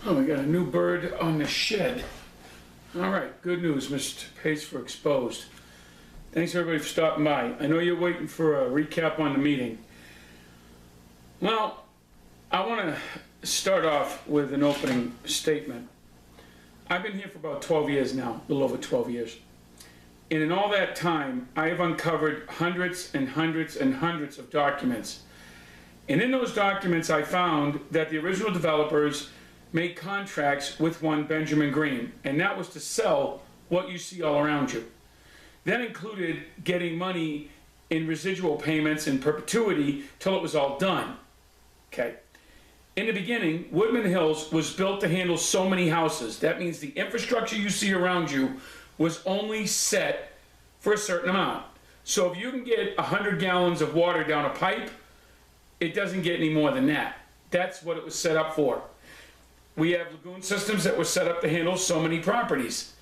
Oh, we got a new bird on the shed. All right, good news, Mr. Pace for Exposed. Thanks everybody for stopping by. I know you're waiting for a recap on the meeting. Well, I want to start off with an opening statement. I've been here for about 12 years now, a little over 12 years. And in all that time, I have uncovered hundreds and hundreds and hundreds of documents. And in those documents, I found that the original developers made contracts with one Benjamin Green, and that was to sell what you see all around you. That included getting money in residual payments in perpetuity till it was all done. Okay. In the beginning, Woodman Hills was built to handle so many houses. That means the infrastructure you see around you was only set for a certain amount. So if you can get 100 gallons of water down a pipe, it doesn't get any more than that. That's what it was set up for. We have lagoon systems that were set up to handle so many properties.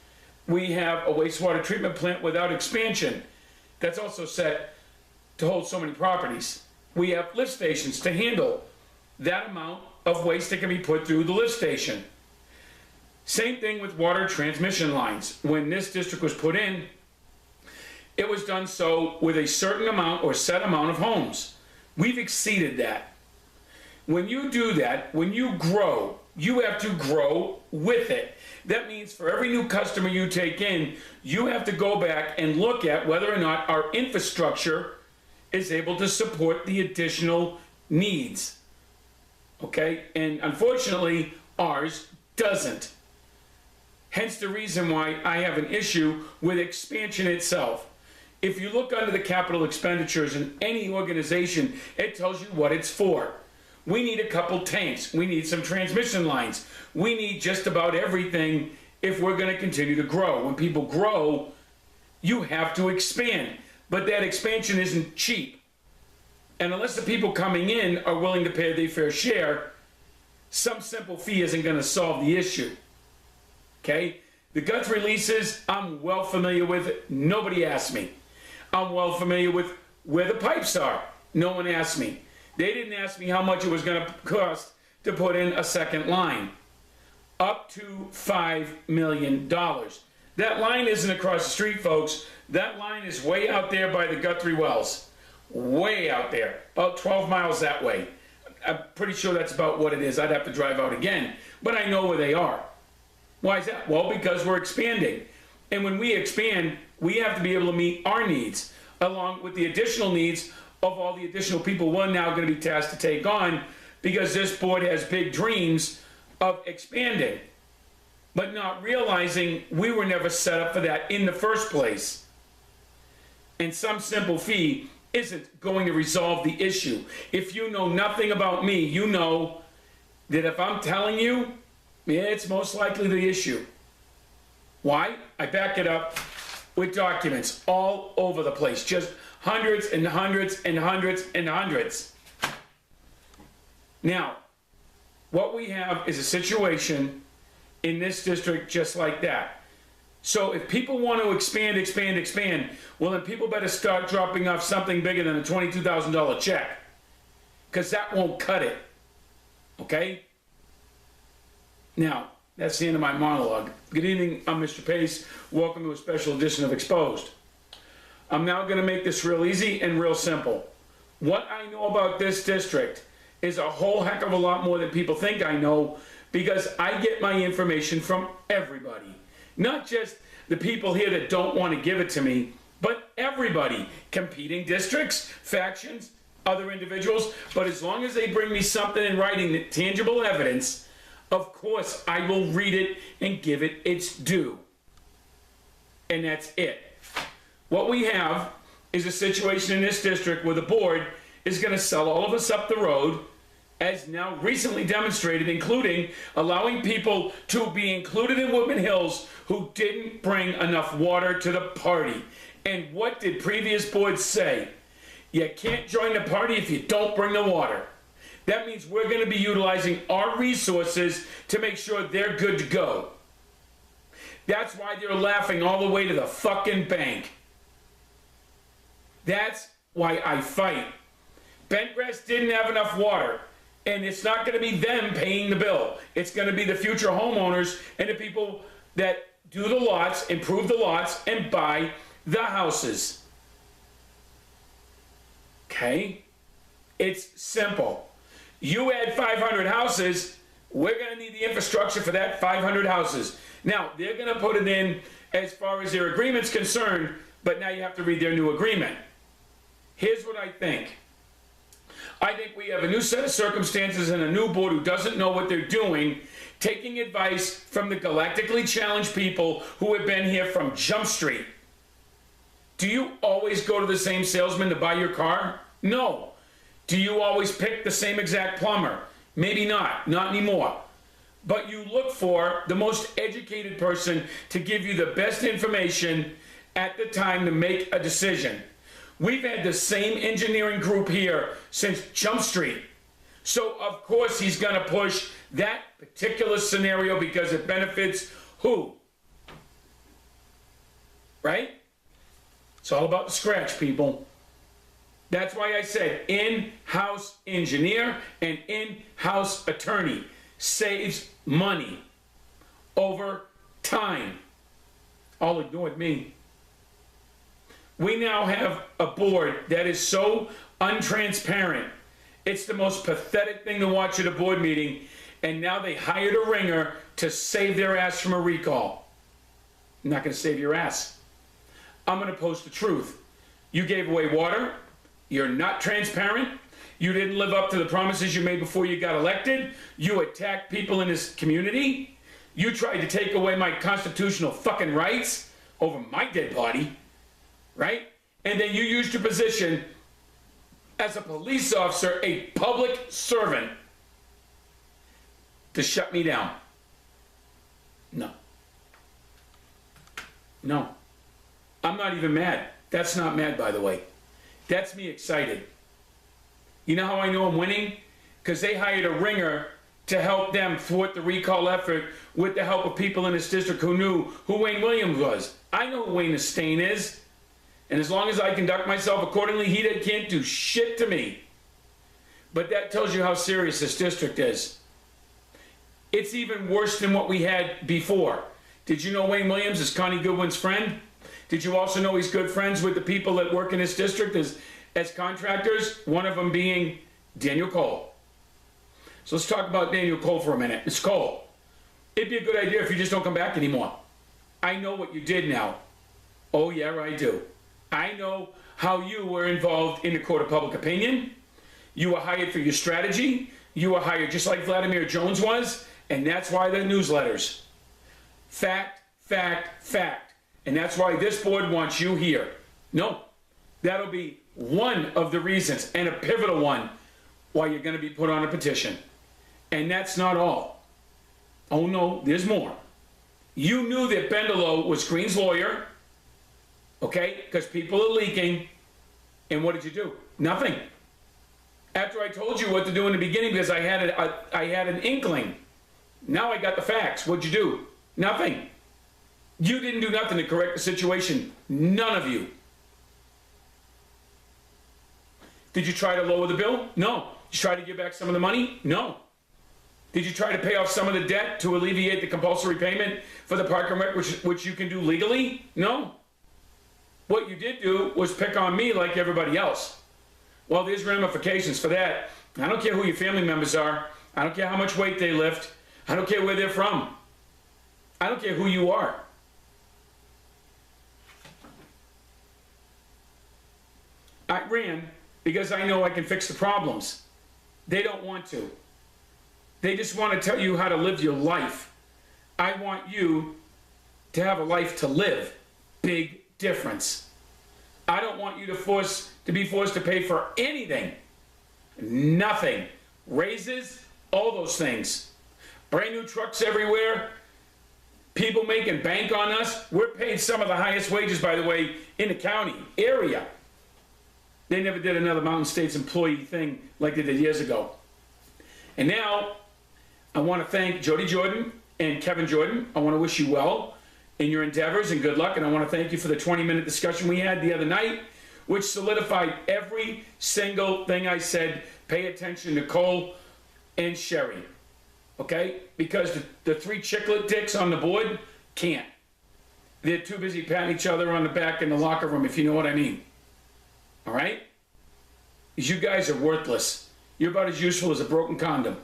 We have a wastewater treatment plant without expansion that's also set to hold so many properties. We have lift stations to handle that amount of waste that can be put through the lift station. Same thing with water transmission lines. When this district was put in, it was done so with a certain amount or set amount of homes. We've exceeded that. When you do that, when you grow, you have to grow with it. That means for every new customer you take in, you have to go back and look at whether or not our infrastructure is able to support the additional needs. Okay? And unfortunately, ours doesn't. Hence the reason why I have an issue with expansion itself. If you look under the capital expenditures in any organization, it tells you what it's for. We need a couple tanks. We need some transmission lines. We need just about everything if we're going to continue to grow. When people grow, you have to expand. But that expansion isn't cheap. And unless the people coming in are willing to pay their fair share, some simple fee isn't going to solve the issue. Okay? The Guthrie leases, I'm well familiar with it. Nobody asked me. I'm well familiar with where the pipes are. No one asked me. They didn't ask me how much it was going to cost to put in a second line. Up to $5 million. That line isn't across the street, folks. That line is way out there by the Guthrie Wells. Way out there. About 12 miles that way. I'm pretty sure that's about what it is. I'd have to drive out again. But I know where they are. Why is that? Well, because we're expanding. And when we expand, we have to be able to meet our needs, along with the additional needs of all the additional people we're now going to be tasked to take on, because this board has big dreams of expanding, but not realizing we were never set up for that in the first place. And some simple fee isn't going to resolve the issue. If you know nothing about me, you know that if I'm telling you, it's most likely the issue. Why? I back it up with documents all over the place, just hundreds and hundreds and hundreds and hundreds. Now, what we have is a situation in this district just like that. So if people want to expand, well then people better start dropping off something bigger than a $22,000 check, because that won't cut it. Okay? Now, that's the end of my monologue. Good evening, I'm Mr. Pace. Welcome to a special edition of Exposed. I'm now going to make this real easy and real simple. What I know about this district is a whole heck of a lot more than people think I know, because I get my information from everybody. Not just the people here that don't want to give it to me, but everybody. Competing districts, factions, other individuals. But as long as they bring me something in writing, tangible evidence, of course I will read it and give it its due. And that's it. What we have is a situation in this district where the board is going to sell all of us up the road, as now recently demonstrated, including allowing people to be included in Woodman Hills who didn't bring enough water to the party. And what did previous boards say? You can't join the party if you don't bring the water. That means we're going to be utilizing our resources to make sure they're good to go. That's why they're laughing all the way to the fucking bank. That's why I fight. Bentgrass didn't have enough water. And it's not going to be them paying the bill. It's going to be the future homeowners and the people that do the lots, improve the lots, and buy the houses. Okay? It's simple. You add 500 houses, we're going to need the infrastructure for that 500 houses. Now, they're going to put it in as far as their agreement's concerned, but now you have to read their new agreement. Here's what I think. I think we have a new set of circumstances and a new board who doesn't know what they're doing, taking advice from the galactically challenged people who have been here from Jump Street. Do you always go to the same salesman to buy your car? No. Do you always pick the same exact plumber? Maybe not anymore. But you look for the most educated person to give you the best information at the time to make a decision. We've had the same engineering group here since Jump Street. So of course he's going to push that particular scenario because it benefits who? Right? It's all about the scratch, people. That's why I said in-house engineer and in-house attorney saves money over time. All ignored me. We now have a board that is so untransparent. It's the most pathetic thing to watch at a board meeting, and now they hired a ringer to save their ass from a recall. I'm not going to save your ass. I'm going to post the truth. You gave away water. You're not transparent. You didn't live up to the promises you made before you got elected. You attacked people in this community. You tried to take away my constitutional fucking rights over my dead body. Right? And then you used your position as a police officer, a public servant, to shut me down. No. No. I'm not even mad. That's not mad, by the way. That's me excited. You know how I know I'm winning? Because they hired a ringer to help them thwart the recall effort with the help of people in this district who knew who Wayne Williams was. I know who Wayne Estain is. And as long as I conduct myself accordingly, he can't do shit to me. But that tells you how serious this district is. It's even worse than what we had before. Did you know Wayne Williams is Connie Goodwin's friend? Did you also know he's good friends with the people that work in this district as contractors? One of them being Daniel Cole. So let's talk about Daniel Cole for a minute. Mr. Cole, it'd be a good idea if you just don't come back anymore. I know what you did now. Oh yeah, I do. I know how you were involved in the court of public opinion. You were hired for your strategy. You were hired just like Vladimir Jones was, and that's why the newsletters. Fact, fact, fact. And that's why this board wants you here. No, that'll be one of the reasons, and a pivotal one, why you're going to be put on a petition. And that's not all. Oh no, there's more. You knew that Bendelow was Green's lawyer. Okay, because people are leaking, and what did you do? Nothing. After I told you what to do in the beginning, because I had an inkling. Now I got the facts. What'd you do? Nothing. You didn't do nothing to correct the situation. None of you. Did you try to lower the bill? No. Did you try to give back some of the money? No. Did you try to pay off some of the debt to alleviate the compulsory payment for the Park and Rec, which you can do legally? No. What you did do was pick on me like everybody else. Well, there's ramifications for that. I don't care who your family members are. I don't care how much weight they lift. I don't care where they're from. I don't care who you are. I ran because I know I can fix the problems. They don't want to. They just want to tell you how to live your life. I want you to have a life to live. Big difference. I don't want you to be forced to pay for anything. Nothing. Raises, all those things. Brand new trucks everywhere. People making bank on us. We're paid some of the highest wages, by the way, in the county area. They never did another Mountain States employee thing like they did years ago. And now, I want to thank Jody Jordan and Kevin Jordan. I want to wish you well in your endeavors and good luck. And I want to thank you for the 20-minute discussion we had the other night, which solidified every single thing I said. Pay attention to Cole. and Sherry, okay? Because the three chicklet dicks on the board can't. They're too busy patting each other on the back in the locker room, if you know what I mean. All right? Because you guys are worthless. You're about as useful as a broken condom.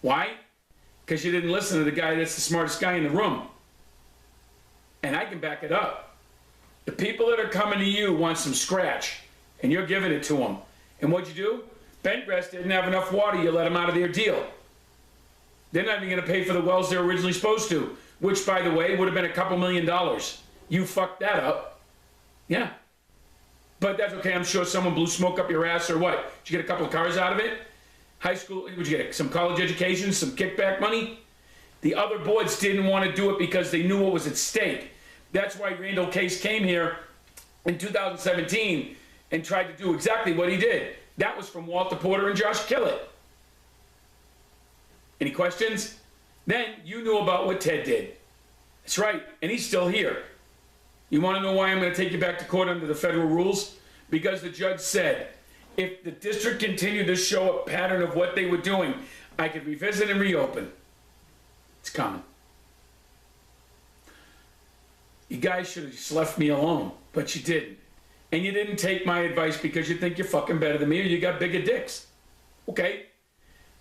Why? Because you didn't listen to the guy that's the smartest guy in the room. And I can back it up. The people that are coming to you want some scratch, and you're giving it to them. And what'd you do? Bentgrass didn't have enough water, you let them out of their deal. They're not even going to pay for the wells they were originally supposed to, which, by the way, would have been $2 million. You fucked that up. Yeah. But that's okay. I'm sure someone blew smoke up your ass or what? Did you get a couple of cars out of it? High school, would you get some college education, some kickback money? The other boards didn't want to do it because they knew what was at stake. That's why Randall Case came here in 2017 and tried to do exactly what he did. That was from Walter Porter and Josh Killett. Any questions? Then you knew about what Ted did. That's right, and he's still here. You want to know why I'm going to take you back to court under the federal rules? Because the judge said, if the district continued to show a pattern of what they were doing, I could revisit and reopen. It's coming. You guys should have just left me alone, but you didn't. And you didn't take my advice because you think you're fucking better than me or you got bigger dicks. Okay?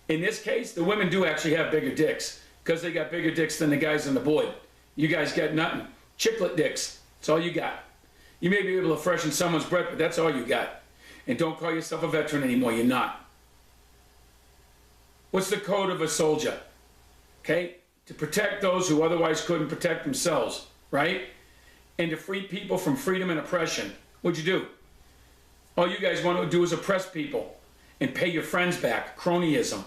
In this case, the women do actually have bigger dicks because they got bigger dicks than the guys on the board. You guys got nothing. Chicklet dicks. That's all you got. You may be able to freshen someone's breath, but that's all you got. And don't call yourself a veteran anymore. You're not. What's the code of a soldier? Okay? To protect those who otherwise couldn't protect themselves, right? And to free people from freedom and oppression. What'd you do? All you guys want to do is oppress people and pay your friends back. Cronyism.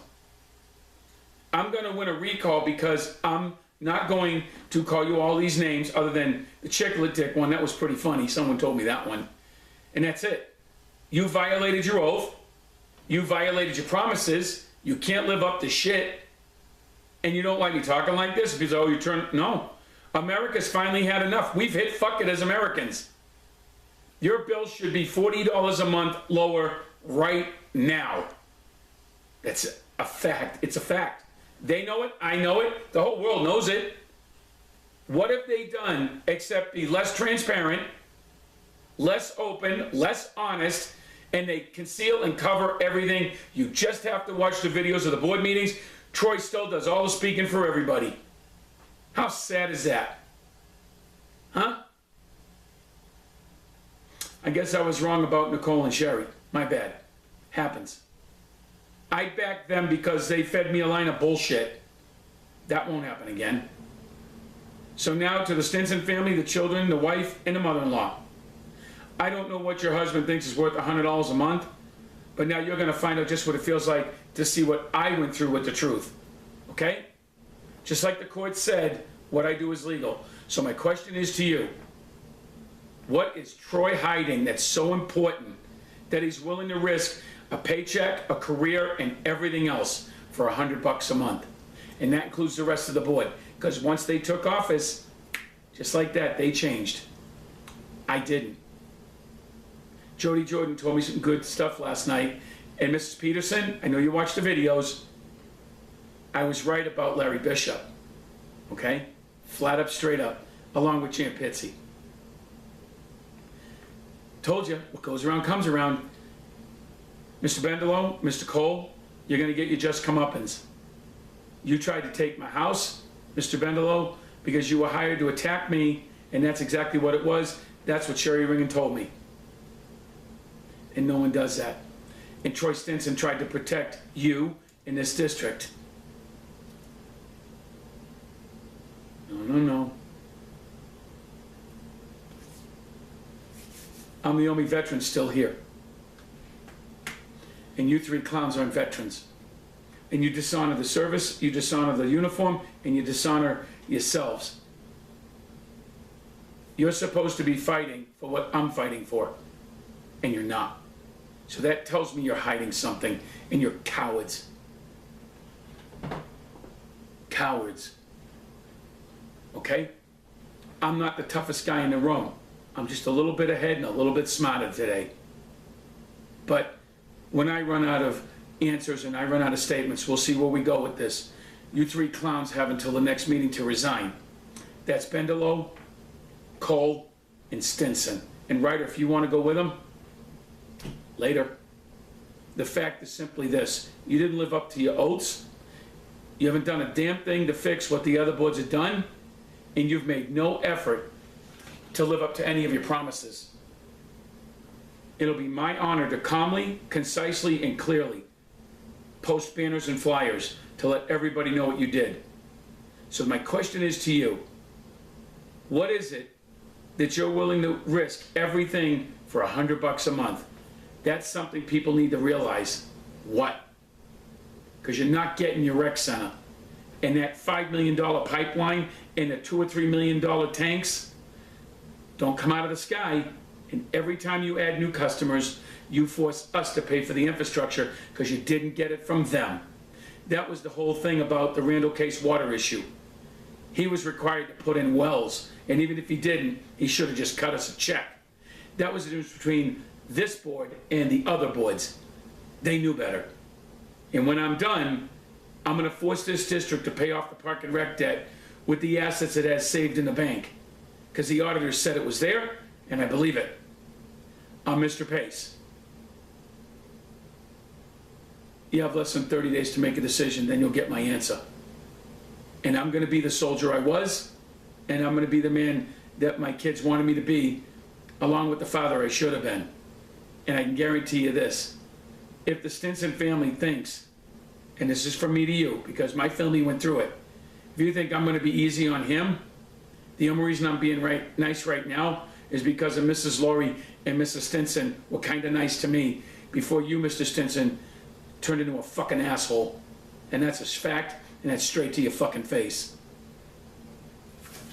I'm going to win a recall because I'm not going to call you all these names other than the Chicklet Dick one. That was pretty funny. Someone told me that one. And that's it. You violated your oath. You violated your promises. You can't live up to shit. And you don't like me talking like this because, oh, you turn... No. America's finally had enough. We've hit fuck it as Americans. Your bill should be $40 a month lower right now. That's a fact. It's a fact. They know it. I know it. The whole world knows it. What have they done except be less transparent, less open, less honest, and they conceal and cover everything? You just have to watch the videos of the board meetings. Troy still does all the speaking for everybody. How sad is that? Huh? I guess I was wrong about Nicole and Sherry. My bad. Happens. I backed them because they fed me a line of bullshit. That won't happen again. So now to the Stinson family, the children, the wife, and the mother-in-law. I don't know what your husband thinks is worth $100 a month, but now you're going to find out just what it feels like to see what I went through with the truth. Okay? Just like the court said, what I do is legal. So my question is to you. What is Troy hiding that's so important that he's willing to risk a paycheck, a career, and everything else for $100 a month? And that includes the rest of the board. Because once they took office, just like that, they changed. I didn't. Jody Jordan told me some good stuff last night. And Mrs. Peterson, I know you watched the videos. I was right about Larry Bishop. Okay? Flat up, straight up. Along with Champ Pitsy. Told you, what goes around comes around. Mr. Bendelow, Mr. Cole, you're going to get your just comeuppance. You tried to take my house, Mr. Bendelow, because you were hired to attack me, and that's exactly what it was. That's what Sherry Ringen told me. And no one does that. And Troy Stinson tried to protect you in this district. No. I'm the only veteran still here. And you three clowns aren't veterans. And you dishonor the service, you dishonor the uniform, and you dishonor yourselves. You're supposed to be fighting for what I'm fighting for, and you're not. So that tells me you're hiding something, and you're cowards. Cowards. Okay? I'm not the toughest guy in the room. I'm just a little bit ahead and a little bit smarter today. But when I run out of answers and I run out of statements, we'll see where we go with this. You three clowns have until the next meeting to resign. That's Bendelow, Cole, and Stinson. And Ryder, if you want to go with them, later. The fact is simply this: you didn't live up to your oaths, you haven't done a damn thing to fix what the other boards have done, and you've made no effort to live up to any of your promises. It'll be my honor to calmly, concisely, and clearly post banners and flyers to let everybody know what you did. So my question is to you: what is it that you're willing to risk everything for $100 a month? That's something people need to realize. What? Because you're not getting your rec center. And that $5 million pipeline and the $2 or $3 million tanks don't come out of the sky. And every time you add new customers, you force us to pay for the infrastructure because you didn't get it from them. That was the whole thing about the Randall Case water issue. He was required to put in wells, and even if he didn't, he should have just cut us a check. That was the difference between this board and the other boards. They knew better. And when I'm done, I'm going to force this district to pay off the park and rec debt with the assets it has saved in the bank. Because the auditors said it was there, and I believe it. I'm Mr. Pace. You have less than 30 days to make a decision, then you'll get my answer. And I'm going to be the soldier I was, and I'm going to be the man that my kids wanted me to be, along with the father I should have been. And I can guarantee you this: if the Stinson family thinks, and this is from me to you, because my family went through it, if you think I'm going to be easy on him, the only reason I'm being nice right now is because of Mrs. Laurie and Mrs. Stinson were kind of nice to me before you, Mr. Stinson, turned into a fucking asshole. And that's a fact, and that's straight to your fucking face.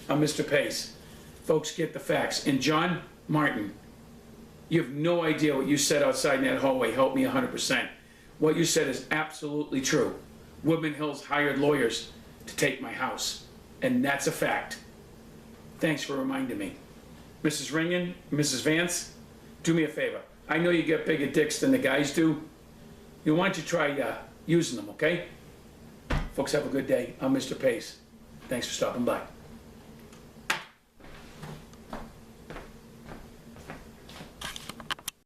I'm Mr. Pace. Folks, get the facts. And John Martin, you have no idea what you said outside in that hallway helped me 100%. What you said is absolutely true. Woodman Hills hired lawyers to take my house, and that's a fact. Thanks for reminding me. Mrs. Ringen, Mrs. Vance, do me a favor. I know you get bigger dicks than the guys do. Why don't you try using them, okay? Folks, have a good day. I'm Mr. Pace. Thanks for stopping by.